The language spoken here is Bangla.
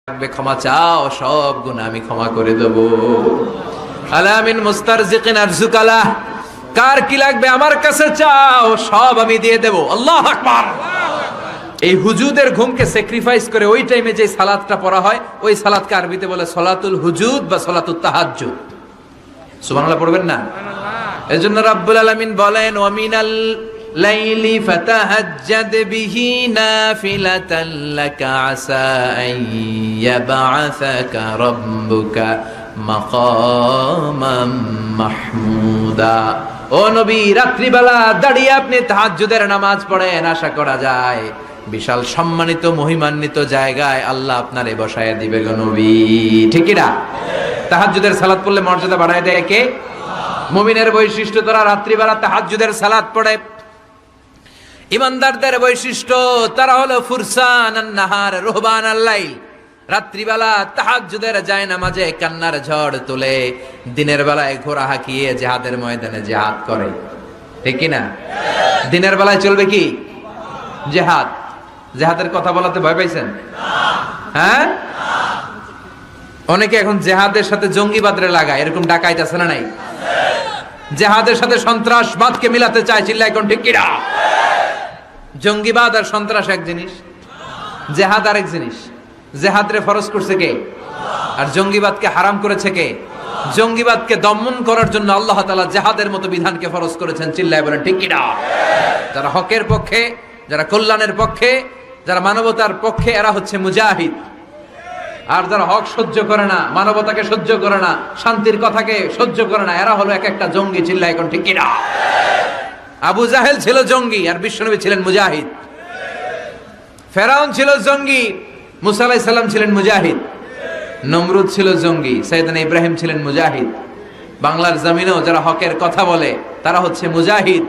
ক্ষমা চাও, সব গুনাহ আমি ক্ষমা করে দেব। আলামিন মুস্তারজিকিন আরজুকালা, কার কি লাগবে আমার কাছে চাও, সব আমি দিয়ে দেব। আল্লাহু আকবার। এই হুজুদের ঘুমকে স্যাক্রিফাইস করে ওই টাইমে যে সালাতটা পড়া হয়, ওই সালাতকে আরবিতে বলে সলাতুল হুজুদ বা সলাতুত তাহাজ্জুদ। সুবহানাল্লাহ পড়বেন না? এজন্য রাব্বুল আলামিন বলেন, ওয়া মিনাল লাইলি ফাতাহাজ্জাদ বিহি নাফিলাতান লাকা আসা আন ইয়াবআসাকা রাব্বুকা মাকামাম মাহমুদা। ও নবী, রাত্রিবেলা দাঁড়িয়ে আপনি তাহাজ্জুদের নামাজ পড়েন, আশা করা যায় বিশাল সম্মানিত মহিমান্বিত জায়গায় আল্লাহ আপনারে বসায় দিবে গো নবী। ঠিক কি না? তাহাজ্জুদের সালাত পড়লে মর্যাদা বাড়ায় দেয় কে? মুমিনের বৈশিষ্ট্য, তারা রাত্রিবেলা তাহাজ্জুদের সালাত পড়ে। ইমানদারদের বৈশিষ্ট্য, তারা হলো ফুরসানান নাহার রুহবানাল লাইল। রাত্রিবেলা তাহাজ্জুদের যায় নামাজে কান্নার ঝড় তুলে, দিনের বেলায় ঘোড়া হাঁকিয়ে জিহাদের ময়দানে জিহাদ করে। ঠিক কি না? দিনের বেলায় চলবে কি? জিহাদ। জিহাদের কথা বলাতে ভয় পাইছেন? হ্যাঁ, অনেকে এখন জিহাদের সাথে জঙ্গিবাদরে লাগায়, এরকম ডাকাইত আছে না নাই? জিহাদের সাথে সন্ত্রাসবাদকে মিলাতে চায়, চিল্লা এখন ঠিক কিনা? জঙ্গিবাদ আর সন্ত্রাস এক জিনিস, জিহাদ আরেক জিনিস। জিহাদরে ফরজ করছে কে? আর জঙ্গিবাদকে হারাম করেছে কে? জঙ্গিবাদকে দমন করার জন্য আল্লাহ তাআলা জিহাদের মতো বিধানকে ফরজ করেছেন, চিল্লায় বলেন ঠিক কিনা? যারা হকের পক্ষে, যারা কল্যাণের পক্ষে, যারা মানবতার পক্ষে, এরা হচ্ছে মুজাহিদ। আর যারা হক সহ্য করে না, মানবতাকে সহ্য করে না, শান্তির কথাকে সহ্য করে না, এরা হলো এক একটা জঙ্গি, চিল্লায় এখন ঠিক কিনা? আবু জাহেল ছিল জঙ্গি আর বিশ্বনবী ছিলেন মুজাহিদ। ফেরাউন ছিল জঙ্গি, মুসা আলাইহিস সালাম ছিলেন মুজাহিদ। নমরুদ ছিল জঙ্গি, সাইয়েদনা ইব্রাহিম ছিলেন মুজাহিদ। বাংলার জমিনেও যারা হকের কথা বলে তারা হচ্ছে মুজাহিদ।